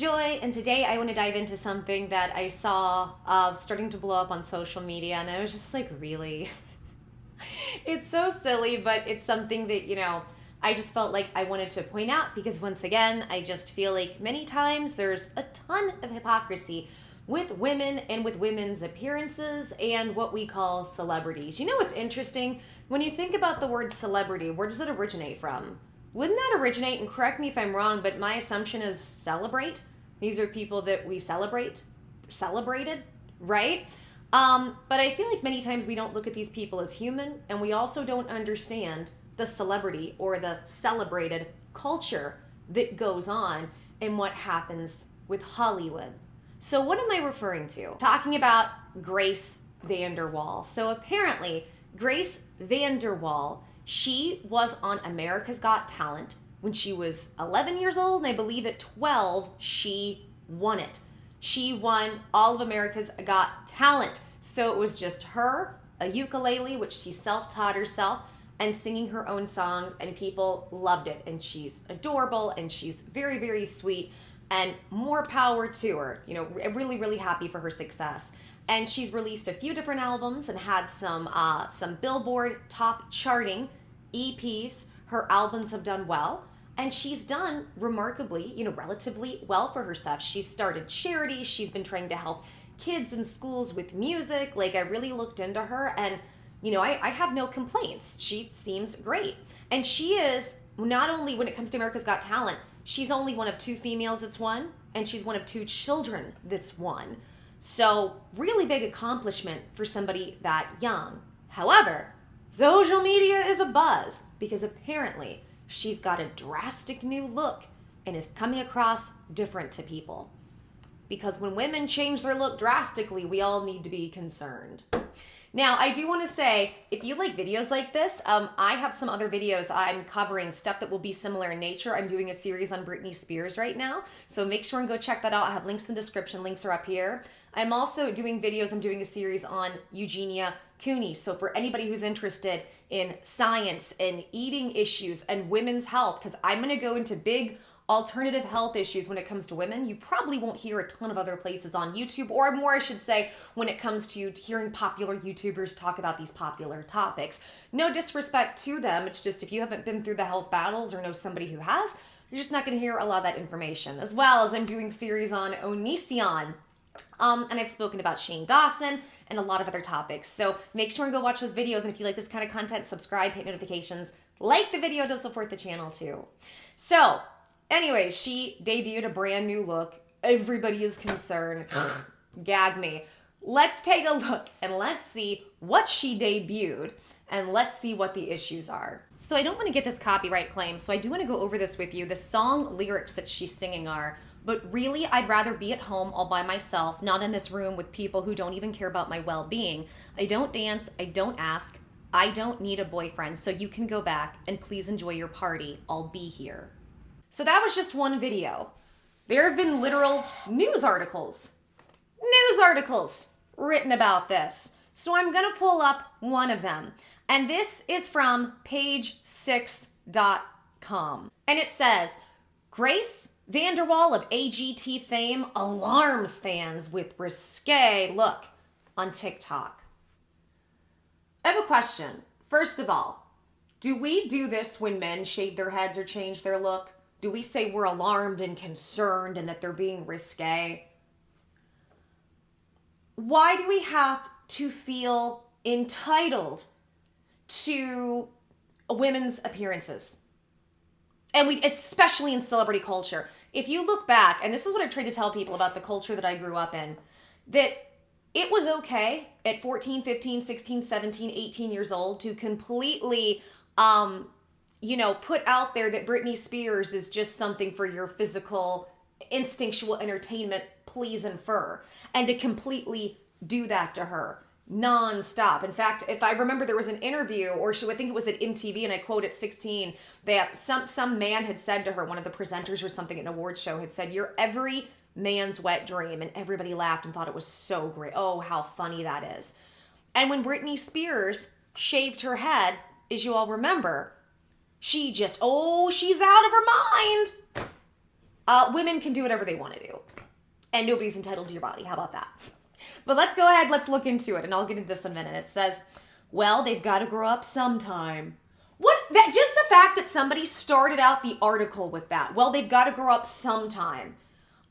Joy, and today I want to dive into something that I saw starting to blow up on social media, and I was just like, really? It's so silly, but it's something that, I just felt like I wanted to point out because once again, I just feel like many times there's a ton of hypocrisy with women and with women's appearances and what we call celebrities. You know what's interesting? When you think about the word celebrity, where does it originate from? Wouldn't that originate, and correct me if I'm wrong, but my assumption is celebrate? These are people that we celebrated, right? But I feel like many times we don't look at these people as human, and we also don't understand the celebrity or the celebrated culture that goes on and what happens with Hollywood. So what am I referring to? Talking about Grace Vanderwaal. So apparently, Grace Vanderwaal, she was on America's Got Talent when she was 11 years old, and I believe at 12, she won it. She won all of America's Got Talent. So it was just her, a ukulele, which she self-taught herself, and singing her own songs, and people loved it. And she's adorable, and she's very, very sweet, and more power to her. Really, really happy for her success. And she's released a few different albums and had some Billboard top charting EPs. Her albums have done well, and she's done remarkably, relatively well for herself. She's started charities. She's been trying to help kids in schools with music. Like, I really looked into her, and I have no complaints. She seems great. And she is, not only when it comes to America's Got Talent, she's only one of 2 females that's won, and she's one of 2 children that's won. So, really big accomplishment for somebody that young. However, social media is abuzz because apparently she's got a drastic new look and is coming across different to people. Because when women change their look drastically, we all need to be concerned. Now, I do want to say, if you like videos like this, I have some other videos I'm covering, stuff that will be similar in nature. I'm doing a series on Britney Spears right now, so make sure and go check that out. I have links in the description. Links are up here. I'm also doing videos. I'm doing a series on Eugenia Cooney. So for anybody who's interested in science and eating issues and women's health, because I'm going to go into big alternative health issues when it comes to women, you probably won't hear a ton of other places on YouTube, or more I should say, when it comes to hearing popular YouTubers talk about these popular topics. No disrespect to them, it's just if you haven't been through the health battles or know somebody who has, you're just not going to hear a lot of that information. As well as I'm doing series on Onision, and I've spoken about Shane Dawson and a lot of other topics. So make sure and go watch those videos, and if you like this kind of content, subscribe, hit notifications, like the video to support the channel too. So anyway, she debuted a brand new look. Everybody is concerned. Gag me. Let's take a look and let's see what she debuted, and let's see what the issues are. So I don't want to get this copyright claim, so I do want to go over this with you. The song lyrics that she's singing are, but really I'd rather be at home all by myself, not in this room with people who don't even care about my well-being. I don't dance, I don't ask, I don't need a boyfriend, so you can go back and please enjoy your party. I'll be here. So that was just one video. There have been literal news articles written about this. So I'm gonna pull up one of them. And this is from page6.com. And it says, Grace Vanderwaal of AGT fame alarms fans with risque look on TikTok. I have a question. First of all, do we do this when men shave their heads or change their look? Do we say we're alarmed and concerned and that they're being risque? Why do we have to feel entitled to women's appearances? And we, especially in celebrity culture. If you look back, and this is what I've tried to tell people about the culture that I grew up in, that it was okay at 14, 15, 16, 17, 18 years old to completely put out there that Britney Spears is just something for your physical, instinctual entertainment, please infer, and to completely do that to her nonstop. In fact, if I remember, there was an interview, or I think it was at MTV, and I quote at 16, that some man had said to her, one of the presenters or something at an awards show had said, "You're every man's wet dream," and everybody laughed and thought it was so great. Oh, how funny that is. And when Britney Spears shaved her head, as you all remember, she's out of her mind. Women can do whatever they want to do. And nobody's entitled to your body. How about that? But let's go ahead. Let's look into it. And I'll get into this in a minute. It says, well, they've got to grow up sometime. Just the fact that somebody started out the article with that. Well, they've got to grow up sometime.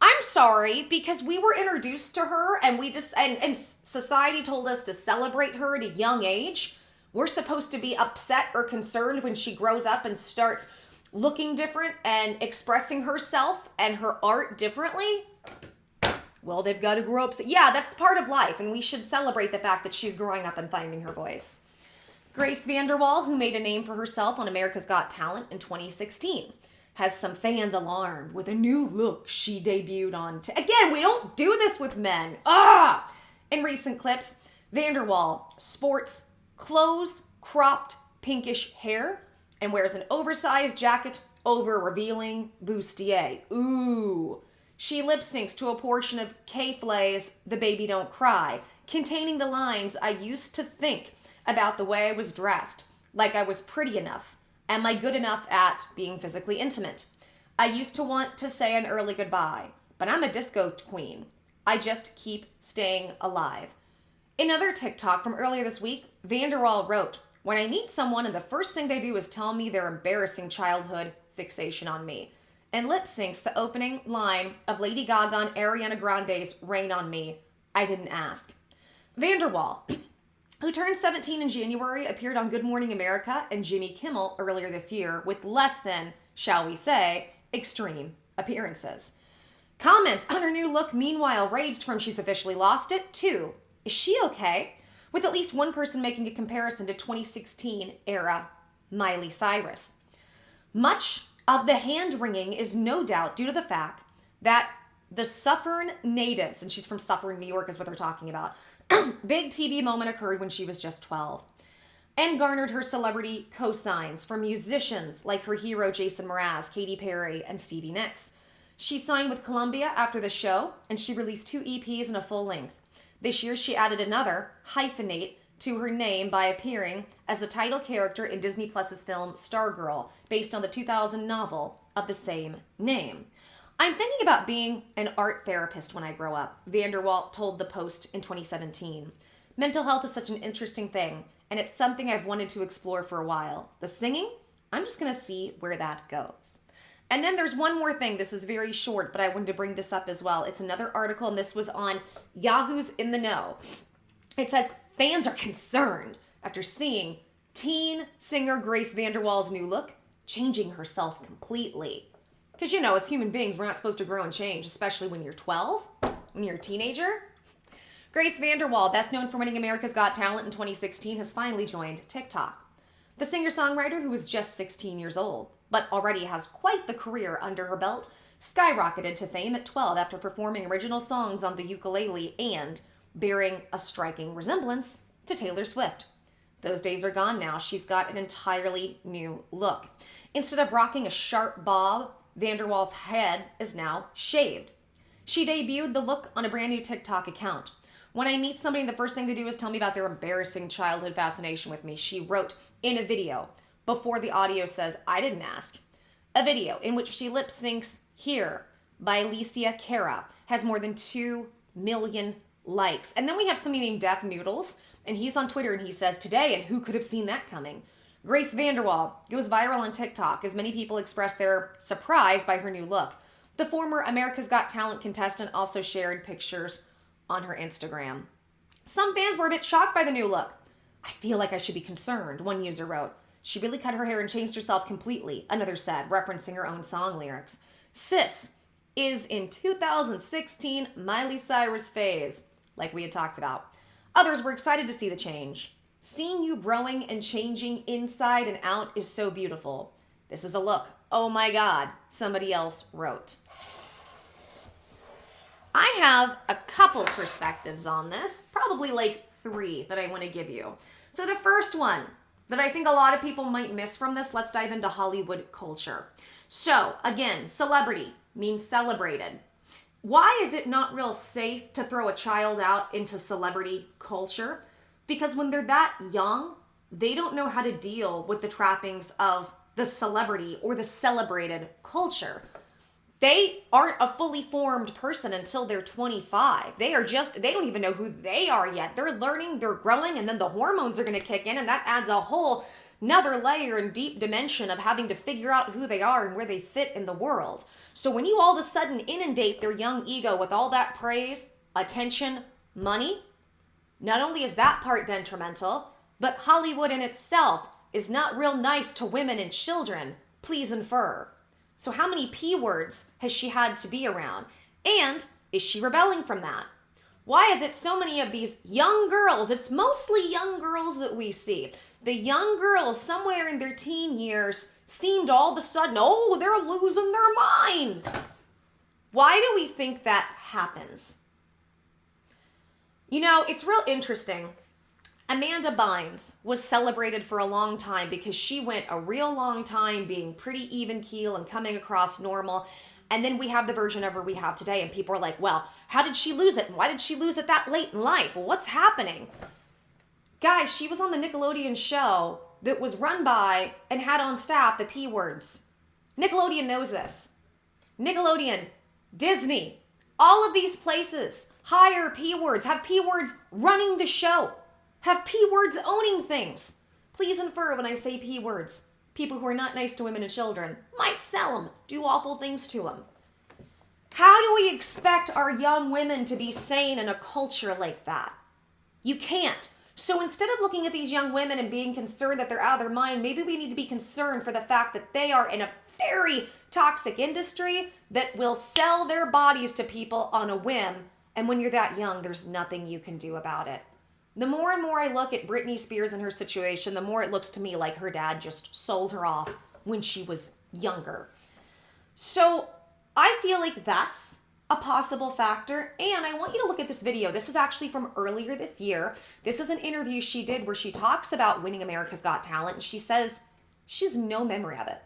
I'm sorry, because we were introduced to her and and society told us to celebrate her at a young age. We're supposed to be upset or concerned when she grows up and starts looking different and expressing herself and her art differently. Well, they've got to grow up. Yeah, that's part of life, and we should celebrate the fact that she's growing up and finding her voice. Grace Vanderwaal, who made a name for herself on America's Got Talent in 2016, has some fans alarmed with a new look she debuted on. Again, we don't do this with men. In recent clips, Vanderwaal sports clothes, cropped pinkish hair, and wears an oversized jacket over revealing bustier. Ooh. She lip syncs to a portion of K-Flay's The Baby Don't Cry, containing the lines, I used to think about the way I was dressed, like I was pretty enough. Am I good enough at being physically intimate? I used to want to say an early goodbye, but I'm a disco queen. I just keep staying alive. In another TikTok from earlier this week, Vanderwaal wrote, when I meet someone and the first thing they do is tell me their embarrassing childhood fixation on me, and lip syncs the opening line of Lady Gaga and Ariana Grande's Rain on Me, I didn't ask. Vanderwaal, who turned 17 in January, appeared on Good Morning America and Jimmy Kimmel earlier this year with less than, shall we say, extreme appearances. Comments on her new look, meanwhile, raged from she's officially lost it to, is she okay? With at least one person making a comparison to 2016 era Miley Cyrus. Much of the hand-wringing is no doubt due to the fact that the Suffern natives, and she's from Suffern, New York is what they're talking about, big TV moment occurred when she was just 12 and garnered her celebrity cosigns from musicians like her hero Jason Mraz, Katy Perry, and Stevie Nicks. She signed with Columbia after the show, and she released 2 EPs and a full length. This year, she added another, hyphenate, to her name by appearing as the title character in Disney Plus's film Stargirl, based on the 2000 novel of the same name. I'm thinking about being an art therapist when I grow up, Vanderwaal told The Post in 2017. Mental health is such an interesting thing, and it's something I've wanted to explore for a while. The singing, I'm just going to see where that goes. And then there's one more thing. This is very short, but I wanted to bring this up as well. It's another article, and this was on Yahoo's In the Know. It says, fans are concerned after seeing teen singer Grace Vanderwaal's new look, changing herself completely. Because, as human beings, we're not supposed to grow and change, especially when you're 12, when you're a teenager. Grace Vanderwaal, best known for winning America's Got Talent in 2016, has finally joined TikTok. The singer-songwriter, who is just 16 years old, but already has quite the career under her belt, skyrocketed to fame at 12 after performing original songs on the ukulele and bearing a striking resemblance to Taylor Swift. Those days are gone now. She's got an entirely new look. Instead of rocking a sharp bob, Vanderwaal's head is now shaved. She debuted the look on a brand new TikTok account. When I meet somebody, the first thing they do is tell me about their embarrassing childhood fascination with me, she wrote in a video before the audio says, I didn't ask. A video in which she lip syncs Here by Alicia Cara has more than 2 million likes. And then we have somebody named Deaf Noodles, and he's on Twitter and he says, today, and who could have seen that coming? Grace Vanderwaal goes viral on TikTok as many people express their surprise by her new look. The former America's Got Talent contestant also shared pictures on her Instagram. Some fans were a bit shocked by the new look. I feel like I should be concerned, one user wrote. She really cut her hair and changed herself completely, another said, referencing her own song lyrics. Sis is in 2016 Miley Cyrus phase, like we had talked about. Others were excited to see the change. Seeing you growing and changing inside and out is so beautiful. This is a look. Oh my God, somebody else wrote. I have a couple perspectives on this, probably like 3 that I want to give you. So the first one that I think a lot of people might miss from this, let's dive into Hollywood culture. So again, celebrity means celebrated. Why is it not real safe to throw a child out into celebrity culture? Because when they're that young, they don't know how to deal with the trappings of the celebrity or the celebrated culture. They aren't a fully formed person until they're 25. They don't even know who they are yet. They're learning, they're growing, and then the hormones are going to kick in, and that adds a whole another layer and deep dimension of having to figure out who they are and where they fit in the world. So when you all of a sudden inundate their young ego with all that praise, attention, money, not only is that part detrimental, but Hollywood in itself is not real nice to women and children, please infer. So how many P words has she had to be around? And is she rebelling from that? Why is it so many of these young girls, it's mostly young girls that we see. The young girls somewhere in their teen years seemed all of a sudden, oh, they're losing their mind. Why do we think that happens? You know, it's real interesting. Amanda Bynes was celebrated for a long time because she went a real long time being pretty even keel and coming across normal. And then we have the version of her we have today, and people are like, well, how did she lose it? And why did she lose it that late in life? Well, what's happening? Guys, she was on the Nickelodeon show that was run by and had on staff the P words. Nickelodeon knows this. Nickelodeon, Disney, all of these places hire P words, have P words running the show, have P words owning things. Please infer when I say P words. People who are not nice to women and children might sell them, do awful things to them. How do we expect our young women to be sane in a culture like that? You can't. So instead of looking at these young women and being concerned that they're out of their mind, maybe we need to be concerned for the fact that they are in a very toxic industry that will sell their bodies to people on a whim. And when you're that young, there's nothing you can do about it. The more and more I look at Britney Spears and her situation, the more it looks to me like her dad just sold her off when she was younger. So I feel like that's a possible factor. And I want you to look at this video. This is actually from earlier this year. This is an interview she did where she talks about winning America's Got Talent. And she says she has no memory of it.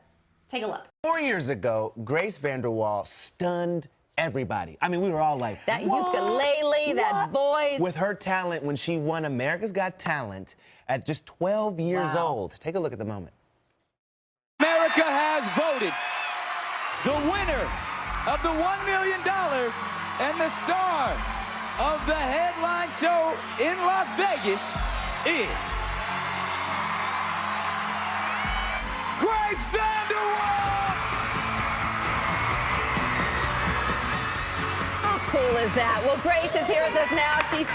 Take a look. 4 years ago, Grace Vanderwaal stunned everybody. I mean, we were all like, that ukulele, that voice. With her talent when she won America's Got Talent at just 12 years old. Take a look at the moment. America has voted. The winner of the $1 million and the star of the headline show in Las Vegas is Grace Vanderwaal! How cool is that? Well, Grace is here with us now. She's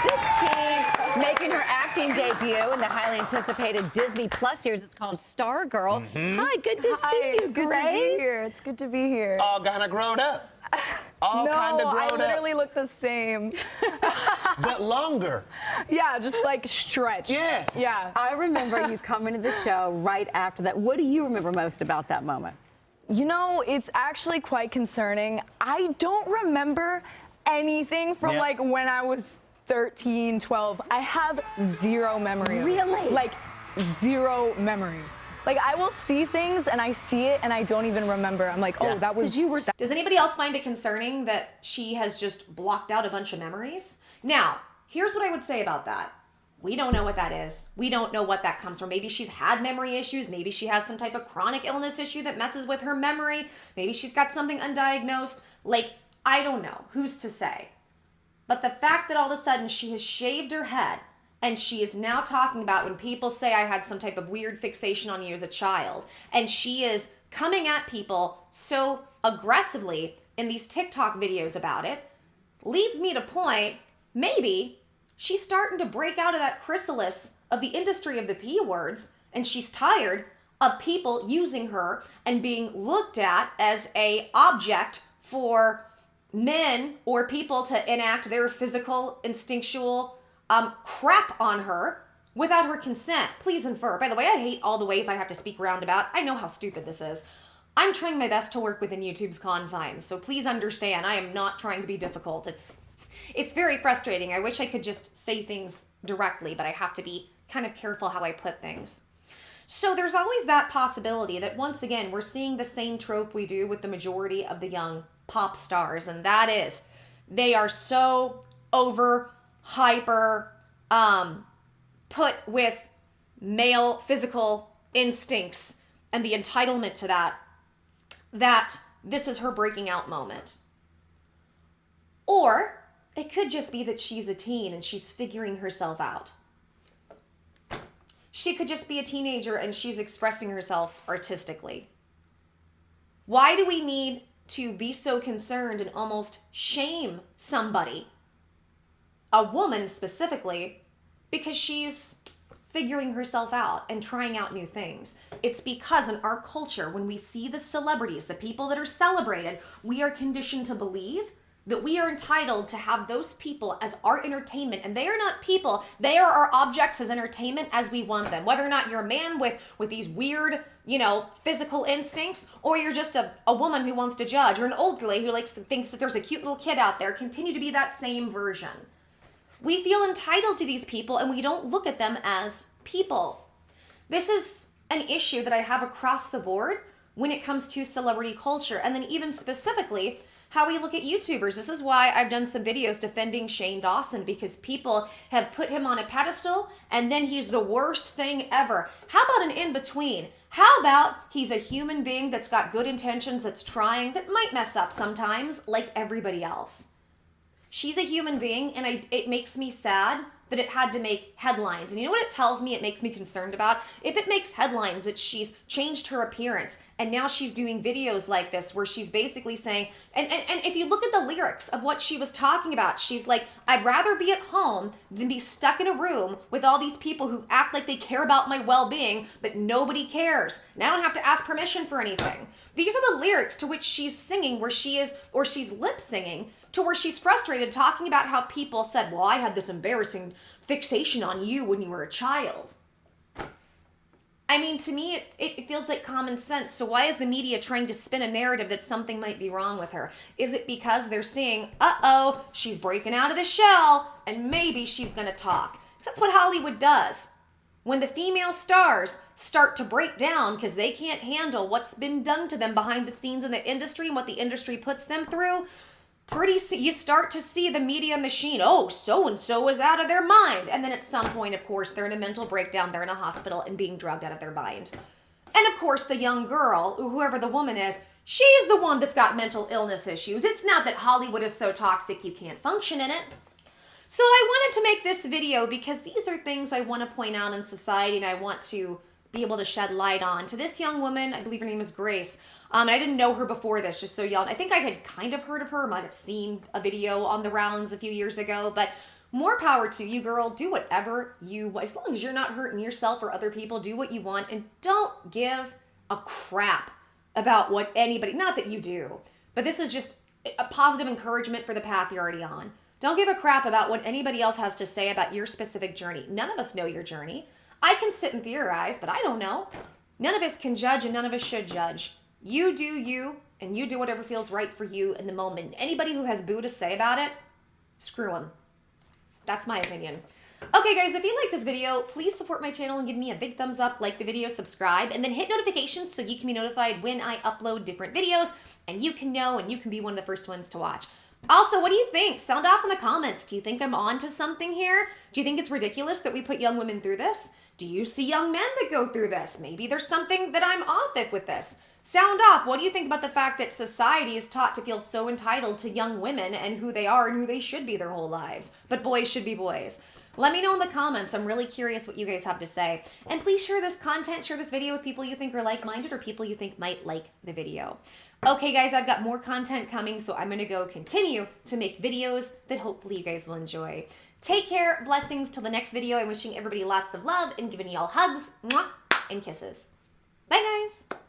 16, making her acting debut in the highly anticipated Disney Plus series. It's called Stargirl. Hi, good to see you, Good Grace. to be here. It's good to be here. All kind of grown up. All no, kind of grown I up. literally look the same. But longer. Yeah, just like stretched. Yeah. Yeah. I remember you coming to the show right after that. What do you remember most about that moment? You know, it's actually quite concerning. I don't remember anything from like when I was 13, 12. I have zero memory of it. Really? Like zero memory. Like I will see things and I see it and I don't even remember. I'm like, oh, that was. Does anybody else find it concerning that she has just blocked out a bunch of memories? Now, here's what I would say about that. We don't know what that is. We don't know what that comes from. Maybe she's had memory issues. Maybe she has some type of chronic illness issue that messes with her memory. Maybe she's got something undiagnosed. Like, I don't know. Who's to say? But the fact that all of a sudden she has shaved her head and she is now talking about when people say I had some type of weird fixation on you as a child, and she is coming at people so aggressively in these TikTok videos about it, leads me to point, maybe she's starting to break out of that chrysalis of the industry of the P words, and she's tired of people using her and being looked at as a object for men or people to enact their physical, instinctual crap on her without her consent. Please infer. By the way, I hate all the ways I have to speak roundabout. I know how stupid this is. I'm trying my best to work within YouTube's confines, so please understand I am not trying to be difficult. It's very frustrating. I wish I could just say things directly, but I have to be kind of careful how I put things. So there's always that possibility that once again, we're seeing the same trope we do with the majority of the young pop stars, and that is they are so hyper put with male physical instincts and the entitlement to that this is her breaking out moment. Or it could just be that she's a teen and she's figuring herself out. She could just be a teenager and she's expressing herself artistically. Why do we need to be so concerned and almost shame somebody, a woman specifically, because she's figuring herself out and trying out new things? It's because in our culture, when we see the celebrities, the people that are celebrated, we are conditioned to believe that we are entitled to have those people as our entertainment. And they are not people. They are our objects as entertainment as we want them. Whether or not you're a man with these weird, physical instincts, or you're just a woman who wants to judge, or an old lady who thinks that there's a cute little kid out there, continue to be that same version. We feel entitled to these people and we don't look at them as people. This is an issue that I have across the board when it comes to celebrity culture, and then even specifically how we look at YouTubers. This is why I've done some videos defending Shane Dawson, because people have put him on a pedestal and then he's the worst thing ever. How about an in-between? How about he's a human being that's got good intentions, that's trying, that might mess up sometimes like everybody else? She's a human being, and it makes me sad that it had to make headlines. And you know what it tells me it makes me concerned about? If it makes headlines that she's changed her appearance and now she's doing videos like this where she's basically saying, and if you look at the lyrics of what she was talking about, she's like, I'd rather be at home than be stuck in a room with all these people who act like they care about my well-being, but nobody cares. And I don't have to ask permission for anything. These are the lyrics to which she's singing, where she is, or she's lip singing, to where she's frustrated talking about how people said, well, I had this embarrassing fixation on you when you were a child. I mean, to me, it feels like common sense. So why is the media trying to spin a narrative that something might be wrong with her? Is it because they're seeing, uh-oh, she's breaking out of the shell and maybe she's gonna talk? That's what Hollywood does. When the female stars start to break down because they can't handle what's been done to them behind the scenes in the industry and what the industry puts them through, you start to see the media machine. Oh, so-and-so is out of their mind. And then at some point, of course, they're in a mental breakdown. They're in a hospital and being drugged out of their mind. And of course, the young girl, or whoever the woman is, she's the one that's got mental illness issues. It's not that Hollywood is so toxic you can't function in it. So I wanted to make this video because these are things I want to point out in society and I want to be able to shed light on. To this young woman, I believe her name is Grace. I didn't know her before this, just so y'all. I think I had kind of heard of her, might have seen a video on the rounds a few years ago, but more power to you, girl. Do whatever you want. As long as you're not hurting yourself or other people, do what you want, and don't give a crap about what anybody, not that you do, but this is just a positive encouragement for the path you're already on. Don't give a crap about what anybody else has to say about your specific journey. None of us know your journey. I can sit and theorize, but I don't know. None of us can judge and none of us should judge. You do you, and you do whatever feels right for you in the moment. Anybody who has boo to say about it, screw them. That's my opinion. Okay, guys, if you like this video, please support my channel and give me a big thumbs up, like the video, subscribe, and then hit notifications so you can be notified when I upload different videos, and you can know and you can be one of the first ones to watch. Also, what do you think? Sound off in the comments. Do you think I'm on to something here? Do you think it's ridiculous that we put young women through this? Do you see young men that go through this? Maybe there's something that I'm off with this. Sound off. What do you think about the fact that society is taught to feel so entitled to young women and who they are and who they should be their whole lives? But boys should be boys. Let me know in the comments. I'm really curious what you guys have to say. And please share this content, share this video with people you think are like-minded or people you think might like the video. Okay, guys, I've got more content coming, so I'm going to go continue to make videos that hopefully you guys will enjoy. Take care. Blessings till the next video. I'm wishing everybody lots of love and giving y'all hugs and kisses. Bye, guys.